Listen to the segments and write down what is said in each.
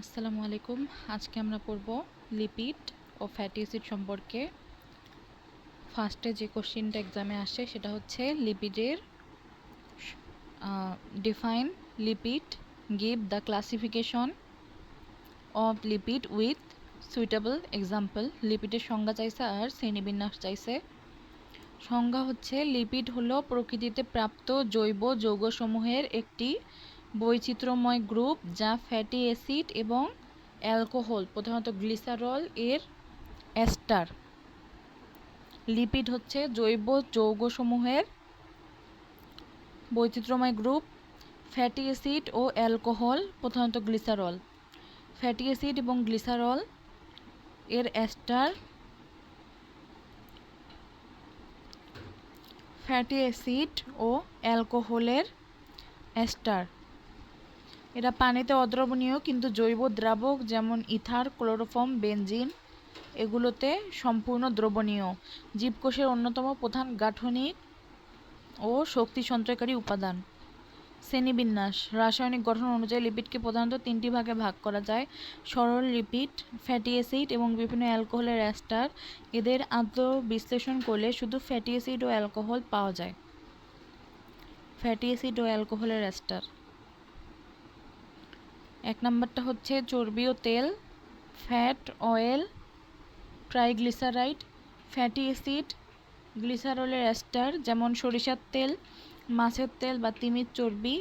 আসসালামু আলাইকুম। আজকে আমরা পড়ব লিপিড ও ফ্যাটি অ্যাসিড সম্পর্কে। ফার্স্টে যে কোশ্চেনটা এক্সামে আসে সেটা হচ্ছে লিপিডের define lipid, give the classification of lipid with suitable example. লিপিডের সংজ্ঞা চাইছে আর শ্রেণীবিন্যাস চাইছে। সংজ্ঞা হচ্ছে লিপিড হলো প্রকৃতিতে প্রাপ্ত জৈব যৌগসমূহের একটি বৈচিত্র্যময় গ্রুপ যা ফ্যাটি অ্যাসিড এবং অ্যালকোহল, প্রধানত গ্লিসারল এর এস্টার। লিপিড হচ্ছে জৈব যৌগসমূহের বৈচিত্র্যময় গ্রুপ। ফ্যাটি অ্যাসিড ও অ্যালকোহল, প্রধানত গ্লিসারল। ফ্যাটি অ্যাসিড এবং গ্লিসারল এর এস্টার। ফ্যাটি অ্যাসিড ও অ্যালকোহলের এস্টার। এরা পানিতে অদ্রবণীয় কিন্তু জৈব দ্রাবক যেমন ইথার, ক্লোরোফর্ম, বেনজিন এগুলোতে সম্পূর্ণ দ্রবণীয়। জীবকোষের অন্যতম প্রধান গাঠনিক ও শক্তি সঞ্চয়কারী উপাদান। শ্রেণীবিন্যাস। রাসায়নিক গঠন অনুযায়ী লিপিডকে প্রধানত তিনটি ভাগে ভাগ করা যায়: সরল লিপিড, ফ্যাটি অ্যাসিড এবং বিভিন্ন অ্যালকোহলের এস্টার। এদের আদ্য বিশ্লেষণ করলে শুধু ফ্যাটি অ্যাসিড ও অ্যালকোহল পাওয়া যায়। ফ্যাটি অ্যাসিড ও অ্যালকোহলের এস্টার। এক নম্বরটা হচ্ছে চর্বি ও তেল, fat, oil, triglyceride. Fatty acid, গ্লিসারলের এস্টার যেমন সরিষার তেল, মাছের তেল বা তিমির চর্বি।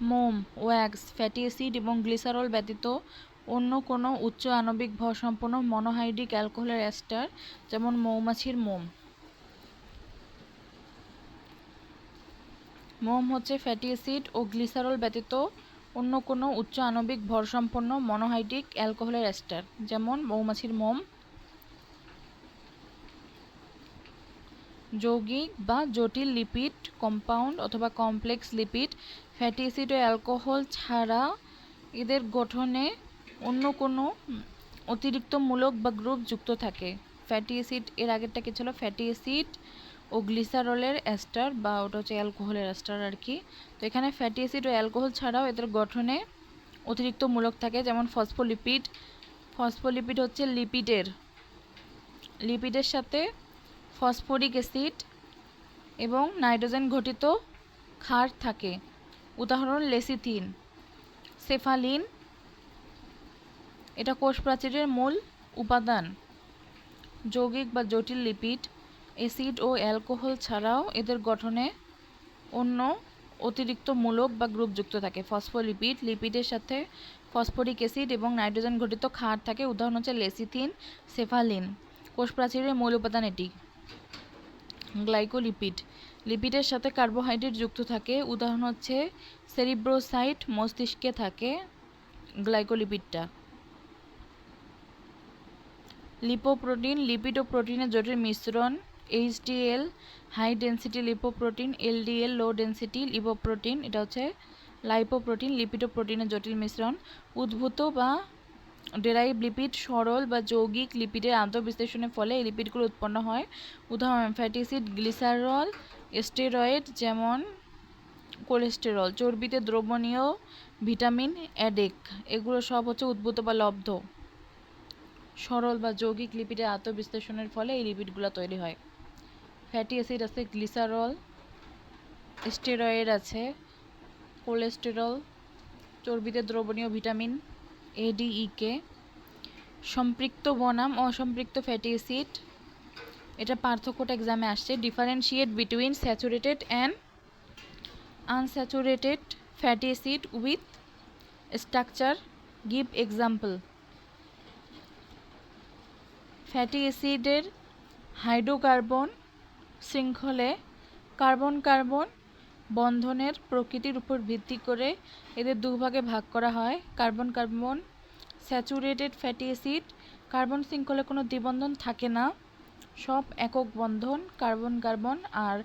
মোম, ওয়্যাক্স। ফ্যাটি অ্যাসিড এবং গ্লিসারল ব্যতীত অন্য কোনো উচ্চ আণবিক ভরসম্পন্ন মনোহাইড্রিক অ্যালকোহলের এস্টার যেমন মৌমাছির মোম। মোম হচ্ছে ফ্যাটি অ্যাসিড ও গ্লিসারল ব্যতীত অন্য কোনো উচ্চ আণবিক ভরসম্পন্ন মনোহাইড্রিক অ্যালকোহলের এস্টার যেমন মৌমাছির মোম। যৌগিক বা জটিল লিপিড, কম্পাউন্ড অথবা কমপ্লেক্স লিপিড। ফ্যাটি অ্যাসিড ও অ্যালকোহল ছাড়া এদের গঠনে অন্য কোনো অতিরিক্ত মূলক বা গ্রুপ যুক্ত থাকে। ফ্যাটি অ্যাসিড, এর আগেরটা কি ছিল? ফ্যাটি অ্যাসিড ও গ্লিসারলের এস্টার, বা ওটা হচ্ছে অ্যালকোহলের এস্টার আর কি। তো এখানে ফ্যাটি অ্যাসিড ও অ্যালকোহল ছাড়াও এদের গঠনে অতিরিক্ত মূলক থাকে, যেমন ফসফোলিপিড। ফসফোলিপিড হচ্ছে লিপিডের সাথে ফসফরিক অ্যাসিড এবং নাইট্রোজেন ঘটিত ক্ষার থাকে। উদাহরণ লেসিথিন। সেফালিন, এটা কোষ প্রাচীরের মূল উপাদান। যৌগিক বা জটিল লিপিড, অ্যাসিড ও অ্যালকোহল ছাড়াও এদের গঠনে অন্য অতিরিক্ত মূলক বা গ্রুপ যুক্ত থাকে। ফসফোলিপিড, লিপিডের সাথে ফসফরিক অ্যাসিড এবং নাইট্রোজেন ঘটিত ক্ষার থাকে। উদাহরণ হচ্ছে লেসিথিন, সেফালিন। কোষ প্রাচীরের মূল উপাদান এটি। গ্লাইকোলিপিড, লিপিডের সাথে কার্বোহাইড্রেট যুক্ত থাকে। উদাহরণ হচ্ছে সেরিব্রোসাইট, মস্তিষ্কে থাকে গ্লাইকোলিপিডটা। লিপোপ্রোটিন, লিপিড ও প্রোটিনের জটিল মিশ্রণ। HDL, high density lipoprotein. LDL, low density lipoprotein, এটা হচ্ছে লাইপোপ্রোটিন। লিপিড ও প্রোটিনের জটিল মিশ্রণ। উদ্ভূত বা ডেরাইভ লিপিড, সরল বা যৌগিক লিপিডের আন্তঃবিশ্লেষণের ফলে এই লিপিডগুলো উৎপন্ন হয়। উদাহরণ ফ্যাটি অ্যাসিড, গ্লিসারল, স্টেরয়েড যেমন কোলেস্টেরল। চর্বিতে দ্রবণীয় ভিটামিন, অ্যাডেক, এগুলো সব হচ্ছে উদ্ভূত বা লব্ধ সরল বা যৌগিক লিপিডের আন্তঃবিশ্লেষণের ফলে এই লিপিডগুলো তৈরি হয়। ফ্যাটি অ্যাসিড আছে গ্লিসারল, স্টেরয়েড আছে কোলেস্টেরল, চর্বিতে দ্রবণীয় ভিটামিন এডিইকে। সম্পৃক্ত বনাম অসম্পৃক্ত ফ্যাটি অ্যাসিড, এটা পার্থক্যটা এক্সামে আসছে। Differentiate between saturated and unsaturated fatty acid with structure, give example. Fatty অ্যাসিডের হাইড্রোকার্বন শৃঙ্খলে কার্বন কার্বন বন্ধনের প্রকৃতির উপর ভিত্তি করে এদের দুভাগে ভাগ করা হয়। Carbon carbon. Saturated fatty acid, carbon শৃঙ্খলে কোনো দ্বিবন্ধন থাকে না, সব একক বন্ধন কার্বন কার্বন। আর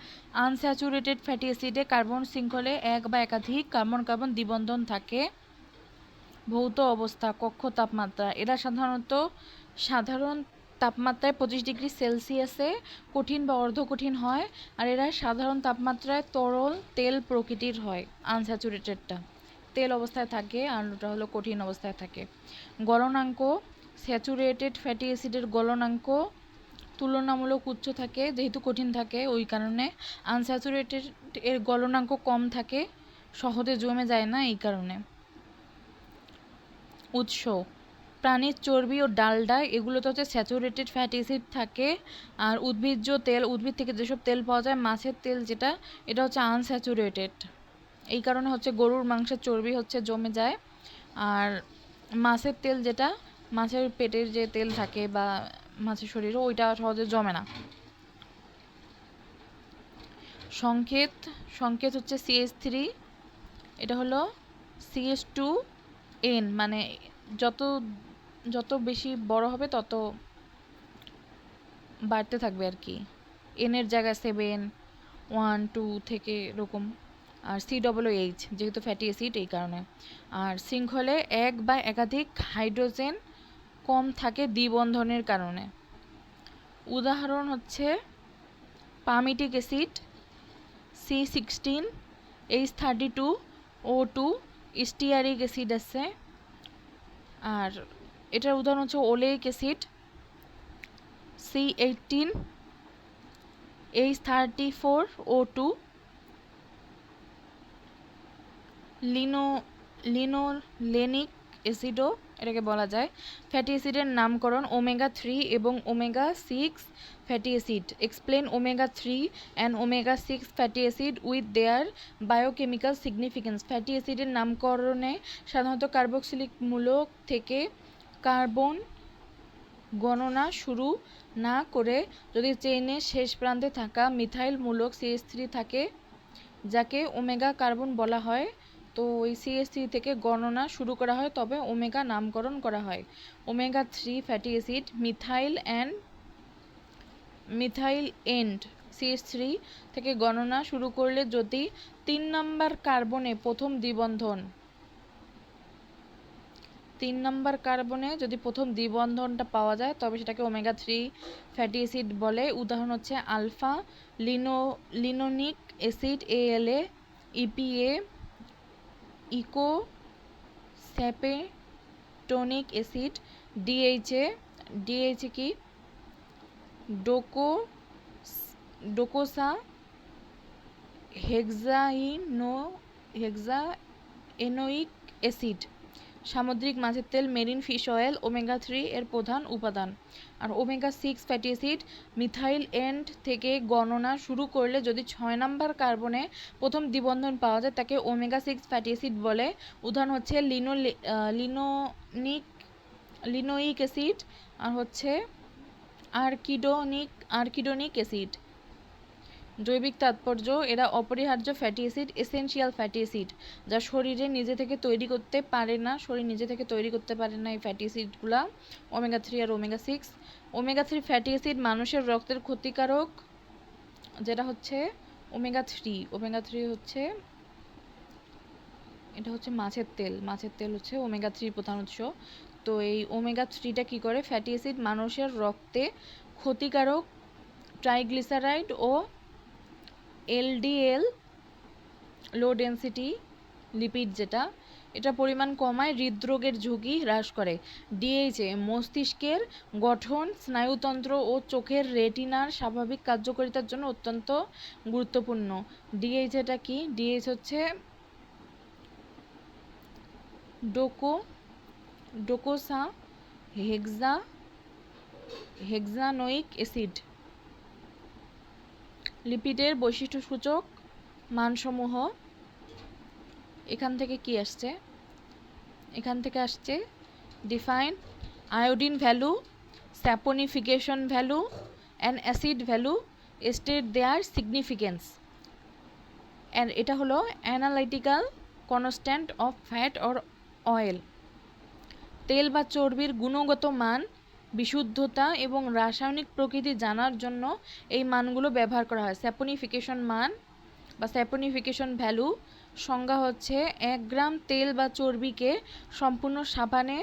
আনস্যাচুরেটেড ফ্যাটি অ্যাসিডে কার্বন শৃঙ্খলে এক বা একাধিক কার্বন কার্বন দ্বিবন্ধন থাকে। ভৌত অবস্থা, কক্ষ তাপমাত্রা, এরা সাধারণ তাপমাত্রায় 25 ডিগ্রি সেলসিয়াসে কঠিন বা অর্ধকঠিন হয়, আর এরা সাধারণ তাপমাত্রায় তরল তেল প্রকৃতির হয় আনস্যাচুরেটেডটা। তেল অবস্থায় থাকে আর ওটা হলো কঠিন অবস্থায় থাকে। গলনাঙ্ক, স্যাচুরেটেড ফ্যাটি অ্যাসিডের গলনাঙ্ক তুলনামূলক উচ্চ থাকে যেহেতু কঠিন থাকে ওই কারণে। আনস্যাচুরেটেড এর গলনাঙ্ক কম থাকে, সহজে জমে যায় না এই কারণে। উৎস, প্রাণীর চর্বি ও ডালডা এগুলোতে হচ্ছে স্যাচুরেটেড ফ্যাটি অ্যাসিড থাকে। আর উদ্ভিজ্জ তেল, উদ্ভিদ থেকে যেসব তেল পাওয়া যায়, মাছের তেল যেটা, এটা হচ্ছে আনস্যাচুরেটেড। এই কারণে হচ্ছে গরুর মাংসের চর্বি হচ্ছে জমে যায়। আর মাছের তেল যেটা, মাছের পেটের যে তেল থাকে বা মাছের শরীরে, ওইটা সহজে জমে না। সংকেত হচ্ছে CH3, এটা হলো CH2N, মানে যত যত বেশি বড় হবে তত বাড়তে থাকবে আর কি। এনের জায়গায় 7, 1, 2 থেকে এরকম। আর COOH যেহেতু ফ্যাটি অ্যাসিড এই কারণে। আর শৃঙ্খলে এক বা একাধিক হাইড্রোজেন কম থাকে দ্বিবন্ধনের কারণে। উদাহরণ হচ্ছে palmitic acid C16, H32O2, stearic acid আছে। আর এটার উদাহরণ হচ্ছে oleic acid C18, H34O2, linolenic অ্যাসিডও এটাকে বলা যায়। ফ্যাটি অ্যাসিডের নামকরণ ওমেগা 3 এবং omega 6 fatty acid. Explain omega 3 and omega 6 fatty acid with their biochemical significance. Fatty অ্যাসিডের নামকরণে সাধারণত কার্বক্সিলিক মূলক থেকে কার্বন গণনা শুরু না করে যদি চেইনের শেষ প্রান্তে থাকা মিথাইল মূলক CH3 থাকে, যাকে ওমেগা কার্বন বলা হয়, তো ওই CH3 থেকে গণনা শুরু করা হয়, তবে ওমেগা নামকরণ করা হয়। Omega 3 fatty acid methyl end CH3 থেকে গণনা শুরু করলে যদি 3 নম্বর কার্বনে প্রথম দ্বিবন্ধনটা পাওয়া যায় তবে সেটাকে ওমেগা 3 ফ্যাটি অ্যাসিড বলে। উদাহরণ হচ্ছে alpha linolenic acid ALA, EPA, eicosapentaenoic acid DHA কি ডোকোসা হেক্সাএনোইক অ্যাসিড। সামুদ্রিক মাছের তেল মেরিন ফিশ অয়েল ওমেগা 3 এর প্রধান উপাদান। আর omega 6 fatty acid methyl end থেকে গণনা শুরু করলে যদি 6 নম্বর কার্বনে প্রথম দ্বিবন্ধন পাওয়া যায় তাকে ওমেগা 6 ফ্যাটি অ্যাসিড বলে। উদাহরণ হচ্ছে লিনোইক অ্যাসিড আর হচ্ছে আর্কিডোনিক অ্যাসিড। জৈবিক তাৎপর্য, এরা অপরিহার্য fatty acid, essential fatty acid, যা শরীর নিজে থেকে তৈরি করতে পারে না এই ফ্যাটি অ্যাসিডগুলা ওমেগা 3 আর ওমেগা 6। ওমেগা 3 ফ্যাটি অ্যাসিড মানুষের রক্তের ক্ষতিকারক, যেটা হচ্ছে ওমেগা 3 হচ্ছে, এটা হচ্ছে মাছের তেল হচ্ছে ওমেগা 3 প্রধান উৎস। তো এই ওমেগা 3টা কি করে, ফ্যাটি অ্যাসিড মানুষের রক্তে ক্ষতিকারক ট্রাইগ্লিসারাইড ও LDL লো ডেনসিটি লিপিড যেটা, এটা পরিমাণ কমায়, হৃদরোগের ঝুঁকি হ্রাস করে। DHA মস্তিষ্কের গঠন, স্নায়ুতন্ত্র ও চোখের রেটিনার স্বাভাবিক কার্যকারিতার জন্য অত্যন্ত গুরুত্বপূর্ণ। DHAটা কি, DH হচ্ছে ডোকোসা হেক্সানোইক অ্যাসিড। লিপিডের বৈশিষ্ট্যসূচক মানসমূহ, এখান থেকে আসছে define iodine value, saponification value and acid value, state their significance. And এটা হলো analytical constant of fat or oil. তেল বা চর্বির গুণগত মান, বিশুদ্ধতা এবং রাসায়নিক প্রকৃতি জানার জন্য এই মানগুলো ব্যবহার করা হয়। স্যাপোনিফিকেশন মান বা স্যাপোনিফিকেশন ভ্যালু সংজ্ঞা হচ্ছে 1 গ্রাম তেল বা চর্বিকে সম্পূর্ণ সাবানে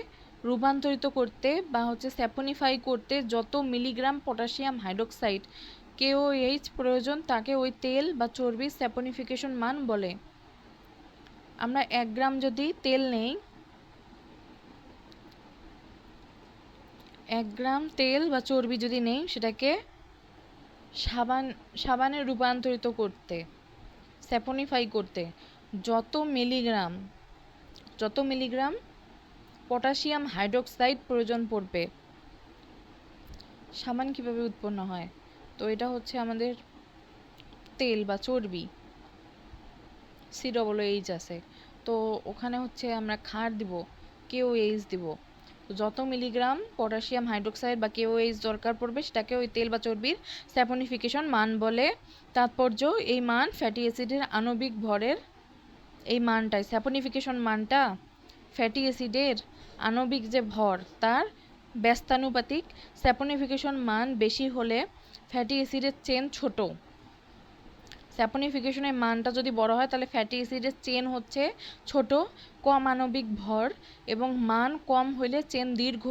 রূপান্তরিত করতে বা হচ্ছে স্যাপোনিফাই করতে যত মিলিগ্রাম পটাশিয়াম হাইড্রোক্সাইড KOH প্রয়োজন তাকে ওই তেল বা চর্বির স্যাপোনিফিকেশন মান বলে। আমরা 1 গ্রাম যদি তেল নেই, 1 গ্রাম তেল বা চর্বি যদি নেই, সেটাকে সাবানে রূপান্তরিত করতে, স্যাপনিফাই করতে যত মিলিগ্রাম পটাশিয়াম হাইড্রোক্সাইড প্রয়োজন পড়বে। সাবান কিভাবে উৎপন্ন হয়? তো এটা হচ্ছে আমাদের তেল বা চর্বি, COOH আছে, তো ওখানে হচ্ছে আমরা ক্ষার দিব, KOH দিব। তো যত মিলিগ্রাম পটাশিয়াম হাইড্রোক্সাইড বা KOH দরকার পড়বে, সেটাকে ওই তেল বা চর্বির স্যাপনিফিকেশন মান বলে। তাৎপর্য, এই মান ফ্যাটি অ্যাসিডের আণবিক ভরের এই মানটাই, স্যাপনিফিকেশন মানটা ফ্যাটি অ্যাসিডের আণবিক যে ভর তার ব্যস্তানুপাতিক। স্যাপনিফিকেশন মান বেশি হলে ফ্যাটি অ্যাসিডের চেন ছোট, স্যাপনিফিকেশনের মানটা যদি বড় হয় তাহলে ফ্যাটি অ্যাসিডের চেন হচ্ছে ছোট, কম আণবিক ভর, এবং মান কম হইলে চেন দীর্ঘ,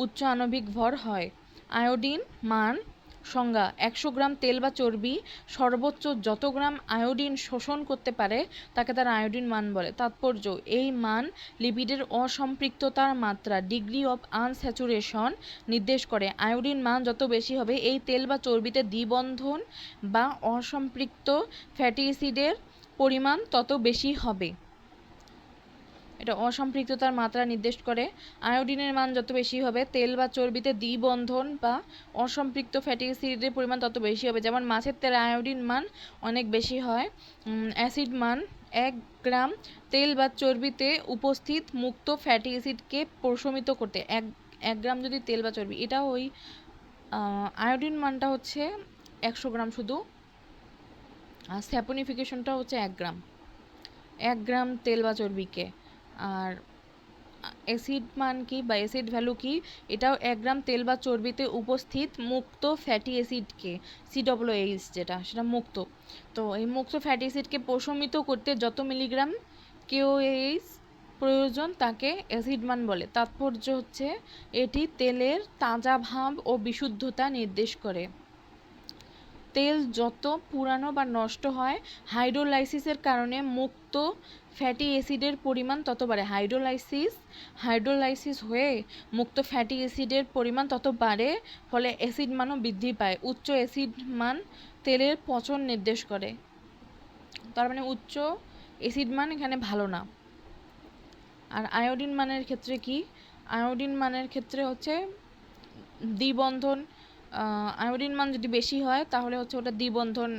উচ্চ আণবিক ভর হয়। আয়োডিন মান সংজ্ঞা: 100 গ্রাম তেল বা চর্বি সর্বোচ্চ যত গ্রাম আয়োডিন শোষণ করতে পারে তাকে তার আয়োডিন মান বলে। তাৎপর্য, এই মান লিপিডের অসম্পৃক্ততার মাত্রা, ডিগ্রি অফ আনস্যাচুরেশন নির্দেশ করে। আয়োডিন মান যত বেশি হবে, এই তেল বা চর্বিতে দ্বিবন্ধন বা অসম্পৃক্ত ফ্যাটি অ্যাসিডের পরিমাণ তত বেশি হবে। এটা অসম্পৃক্ততার মাত্রা নির্দেশ করে। আয়োডিনের মান যত বেশি হবে, তেল বা চর্বিতে দ্বিবন্ধন বা অসম্পৃক্ত ফ্যাটি অ্যাসিডের পরিমাণ তত বেশি হবে। যেমন মাছের তেলে আয়োডিন মান অনেক বেশি হয়। অ্যাসিড মান: 1 গ্রাম তেল বা চর্বিতে উপস্থিত মুক্ত ফ্যাটি অ্যাসিডকে প্রশমিত করতে, 1 গ্রাম যদি তেল বা চর্বি, এটা ওই আয়োডিন মানটা হচ্ছে 100 গ্রাম শুধু, আর স্যাপনিফিকেশনটা হচ্ছে 1 গ্রাম, 1 গ্রাম তেল বা চর্বিকে। আর অ্যাসিড মান কি বা অ্যাসিড ভ্যালু কি? এটাও 1 গ্রাম তেল বা চর্বিতে উপস্থিত মুক্ত ফ্যাটি অ্যাসিডকে, COOH যেটা, সেটা মুক্ত। তো এই মুক্ত ফ্যাটি অ্যাসিডকে প্রশমিত করতে যত মিলিগ্রাম KOH প্রয়োজন তাকে অ্যাসিড মান বলে। তাৎপর্য হচ্ছে এটি তেলের তাজা ভাব ও বিশুদ্ধতা নির্দেশ করে। তেল যত পুরানো বা নষ্ট হয়, হাইড্রোলাইসিসের কারণে মুক্ত ফ্যাটি অ্যাসিডের পরিমাণ তত বাড়ে। হাইড্রোলাইসিস হয়ে মুক্ত ফ্যাটি অ্যাসিডের পরিমাণ তত বাড়ে, ফলে অ্যাসিড মানও বৃদ্ধি পায়। উচ্চ অ্যাসিড মান তেলের পচন নির্দেশ করে। তার মানে উচ্চ অ্যাসিড মান এখানে ভালো না। আর আয়োডিন মানের ক্ষেত্রে কি? আয়োডিন মানের ক্ষেত্রে হচ্ছে দ্বিবন্ধন, আয়োডিন মান যদি বেশি হয় তাহলে হচ্ছে ওটা দ্বিবন্ধন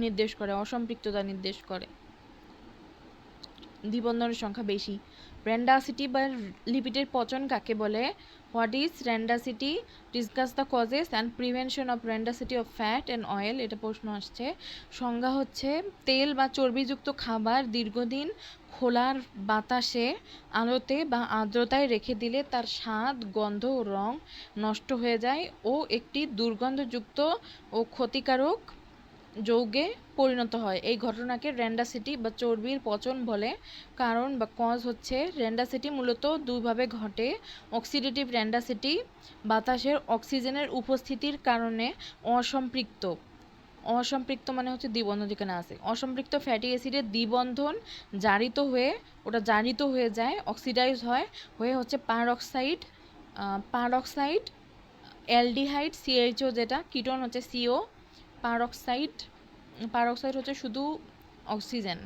নির্দেশ করে, অসম্পৃক্ততা নির্দেশ করে, দ্বিবন্ধনের সংখ্যা বেশি। র্যান্ডাসিটি বা লিপিডের পচন কাকে বলে? What is rancidity? Discuss the causes and prevention of rancidity of fat and oil. এটা প্রশ্ন আসছে। সংজ্ঞা হচ্ছে তেল বা চর্বিযুক্ত খাবার দীর্ঘদিন খোলার বাতাসে, আলোতে বা আর্দ্রতায় রেখে দিলে তার স্বাদ, গন্ধ ও রং নষ্ট হয়ে যায় ও একটি দুর্গন্ধযুক্ত ও ক্ষতিকারক যৌগে পরিণত হয়। এই ঘটনাকে র্যান্ডাসিটি বা চর্বির পচন বলে। কারণ বা কজ হচ্ছে, র্যান্ডাসিটি মূলত দুইভাবে ঘটে। অক্সিডেটিভ র্যান্ডাসিটি, বাতাসের অক্সিজেনের উপস্থিতির কারণে অসম্পৃক্ত মানে হচ্ছে দ্বিবন্ধন যেখানে আছে, অসম্পৃক্ত ফ্যাটি অ্যাসিডের দ্বিবন্ধন ওটা জারিত হয়ে যায়, অক্সিডাইজ হয়ে হচ্ছে পারঅক্সাইড, অ্যালডিহাইড, CHO যেটা, কিটোন হচ্ছে CO, পারঅক্সাইড হচ্ছে শুধু অক্সিজেন,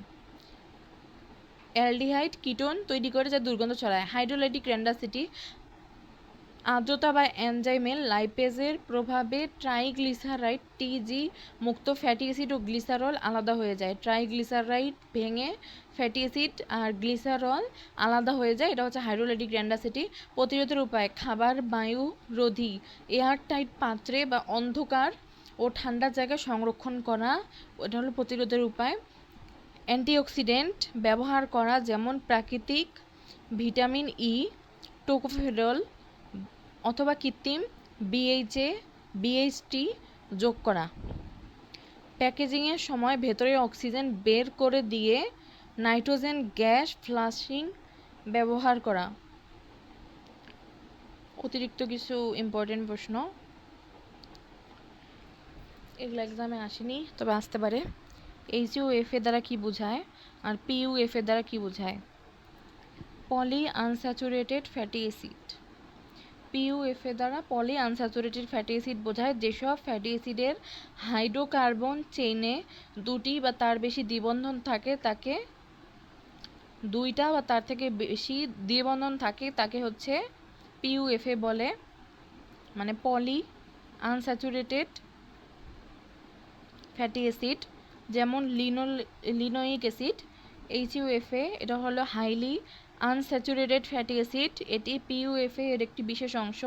অ্যালডিহাইড কিটোন তৈরি করে যা দুর্গন্ধ ছড়ায়। হাইড্রোলাইটিক র্যান্ডাসিটি, আর্দ্রতা বা এনজাইমের লাইপেজের প্রভাবে ট্রাইগ্লিসারাইড TG মুক্ত ফ্যাটি অ্যাসিড ও গ্লিসারল আলাদা হয়ে যায়। ট্রাইগ্লিসারাইড ভেঙে ফ্যাটি অ্যাসিড আর গ্লিসারল আলাদা হয়ে যায়, এটা হচ্ছে হাইড্রোলাইটিক র্যান্ডাসিটি। প্রতিরোধের উপায়: খাবার বায়ু রোধী এয়ারটাইট পাত্রে বা অন্ধকার ও ঠান্ডা জায়গায় সংরক্ষণ করা, এটা হলো প্রতিরোধের উপায়। অ্যান্টিঅক্সিডেন্ট ব্যবহার করা, যেমন প্রাকৃতিক ভিটামিন E, টোকোফেরল অথবা কৃত্রিম BHA, BHT যোগ করা। প্যাকেজিংয়ের সময় ভেতরে অক্সিজেন বের করে দিয়ে নাইট্রোজেন গ্যাস ফ্লাশিং ব্যবহার করা। অতিরিক্ত কিছু ইম্পর্টেন্ট প্রশ্ন, এগুলো এক্সামে আসেনি, তবে আসতে পারে। HUF দ্বারা কি বোঝায়? আর PUF এর দ্বারা কি বোঝায়? Polyunsaturated fatty acid. PUF এর দ্বারা পলি আনস্যাচুরেটেড ফ্যাটি অ্যাসিড বোঝায় যেসব ফ্যাটি অ্যাসিডের হাইড্রোকার্বন চেইনে দুটি বা তার বেশি দ্বিবন্ধন থাকে তাকে দুইটা বা তার থেকে বেশি দ্বিবন্ধন থাকে তাকে হচ্ছে PUFA বলে, মানে পলি আনস্যাচুরেটেড ফ্যাটি অ্যাসিড। যেমন লিনোইক অ্যাসিড HUFA, এটা হলো হাইলি আনস্যাচুরেটেড ফ্যাটি অ্যাসিড। এটি PUFA এর একটি বিশেষ অংশ।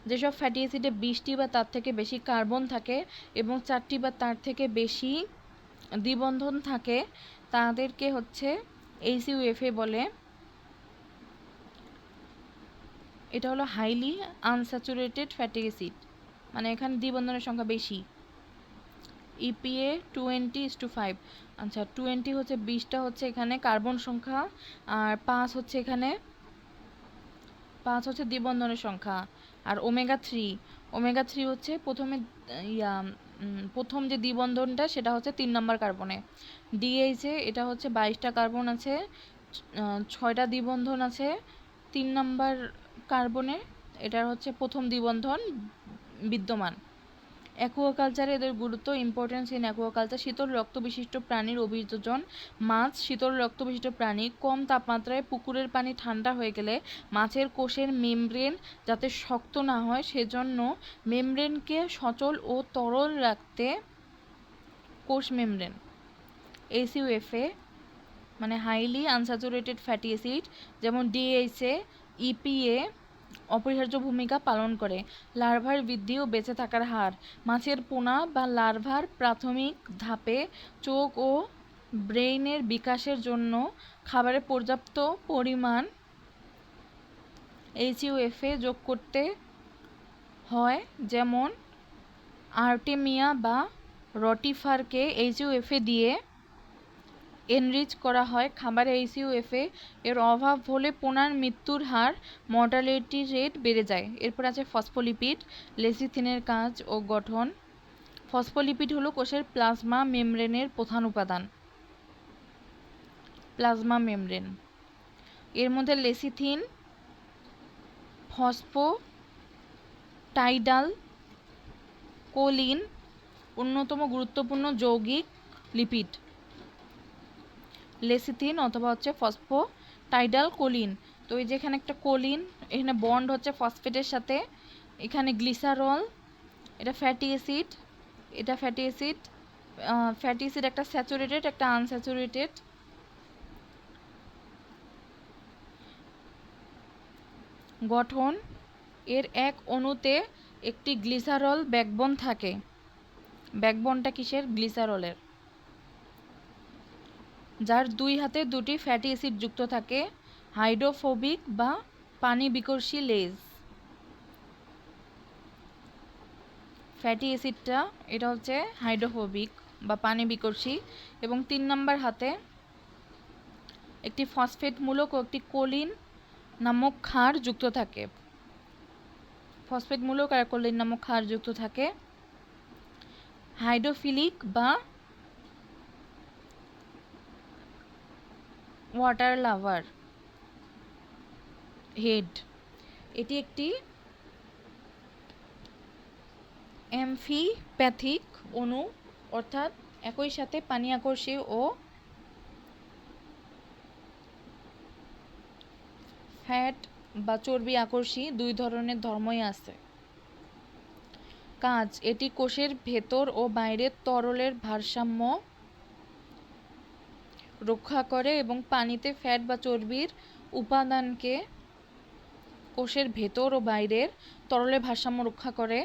যেসব ফ্যাটি অ্যাসিডে 20টি বা তার থেকে বেশি কার্বন থাকে এবং 4টি বা তার থেকে বেশি দ্বিবন্ধন থাকে তাদেরকে হচ্ছে HUFA বলে। এটা হলো হাইলি আনস্যাচুরেটেড ফ্যাটি অ্যাসিড, মানে এখানে দ্বিবন্ধনের সংখ্যা বেশি। EPA 20:5। আচ্ছা, 20 হচ্ছে 20টা হচ্ছে এখানে কার্বন সংখ্যা, আর 5 হচ্ছে এখানে 5 হচ্ছে দ্বিবন্ধনের সংখ্যা। আর ওমেগা 3 হচ্ছে প্রথম যে দ্বিবন্ধনটা সেটা হচ্ছে 3 নম্বর কার্বনে। DHA এটা হচ্ছে 22টা কার্বন আছে, 6টা দ্বিবন্ধন আছে 3 নম্বর কার্বনে, এটার হচ্ছে প্রথম দ্বিবন্ধন বিদ্যমান। অ্যাকুয়াকালচারে এদের গুরুত্ব, ইম্পর্টেন্স ইন অ্যাকুয়াকালচার। শীতল রক্ত বিশিষ্ট প্রাণীর অভিযোজন। মাছ শীতল রক্ত বিশিষ্ট প্রাণী। কম তাপমাত্রায় পুকুরের পানি ঠান্ডা হয়ে গেলে মাছের কোষের মেমব্রেন যাতে শক্ত না হয় সেজন্য মেমব্রেনকে সচল ও তরল রাখতে কোষ মেমব্রেন। HUFA মানে হাইলি আনস্যাচুরেটেড ফ্যাটি অ্যাসিড, যেমন DHA, EPA অপরিহার্য ভূমিকা পালন করে। লার্ভার বৃদ্ধি ও বেঁচে থাকার হার। মাছের পোনা বা লার্ভার প্রাথমিক ধাপে চোখ ও ব্রেইনের বিকাশের জন্য খাবারে পর্যাপ্ত পরিমাণ HUFA যোগ করতে হয়, যেমন আর্টেমিয়া বা রটিফারকে HUFA দিয়ে এনরিচ করা হয়। খাবারে HUFA এর অভাব হলে পোনার মৃত্যুর হার, মর্টালিটি রেট বেড়ে যায়। এরপর আছে ফসফোলিপিড, লেসিথিনের কাজ ও গঠন। ফসফোলিপিড হলো কোষের প্লাজমা মেমব্রেনের প্রধান উপাদান। প্লাজমা মেমব্রেন এর মধ্যে লেসিথিন, ফসফোটাইডাল কোলিন অন্যতম গুরুত্বপূর্ণ যৌগিক লিপিড। লেসিথিন অথবা হচ্ছে ফসফোটাইডাল কোলিন। তো এই যে এখানে একটা কোলিন, এখানে বন্ড হচ্ছে ফসফেটের সাথে, এখানে গ্লিসারল, এটা ফ্যাটি অ্যাসিড, এটা ফ্যাটি অ্যাসিড। ফ্যাটি অ্যাসিড একটা স্যাচুরেটেড একটা আনস্যাচুরেটেড। গঠন, এর এক অণুতে একটি গ্লিসারল ব্যাকবোন থাকে। ব্যাকবোনটা কিসের? গ্লিসারলের। যার দুই হাতে দুটি ফ্যাটি অ্যাসিড যুক্ত থাকে। হাইড্রোফোবিক বা পানি বিকর্ষী লেজ। ফ্যাটি অ্যাসিডটা এটা হচ্ছে হাইড্রোফোবিক বা পানি বিকর্ষী, এবং 3 নম্বর হাতে একটি ফসফেট মূলক ও একটি কোলিন নামক ক্ষার যুক্ত থাকে। ফসফেট মূলক আর কোলিন নামক ক্ষার যুক্ত থাকে। হাইড্রোফিলিক বা ওয়াটার লাভার হেড, এটি একটি অ্যামফিপ্যাথিক অণু, অর্থাৎ একই সাথে পানি আকর্ষী ও ফ্যাট বা চর্বি আকর্ষী দুই ধরনের ধর্মই আছে। কাজ, এটি কোষের ভেতর ও বাইরের তরলের ভারসাম্য রক্ষা করে এবং পানিতে ফ্যাট বা চর্বির উপাদানকে কোষের ভেতর ও বাইরের তরলের ভারসাম্য রক্ষা করে।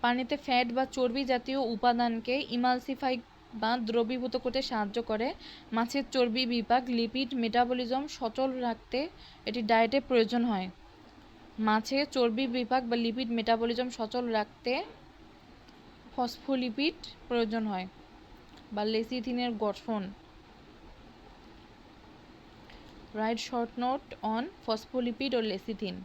পানিতে ফ্যাট বা চর্বি জাতীয় উপাদানকে ইমালসিফাই বা দ্রবীভূত করতে সাহায্য করে। মাছের চর্বি বিপাক, লিপিড মেটাবলিজম সচল রাখতে এটি ডায়েটে প্রয়োজন হয়। মাছের চর্বি বিপাক বা লিপিড মেটাবলিজম সচল রাখতে ফসফোলিপিড প্রয়োজন হয় বা লেসিথিনের গঠন। Write short note on phospholipid ও লেসিথিন।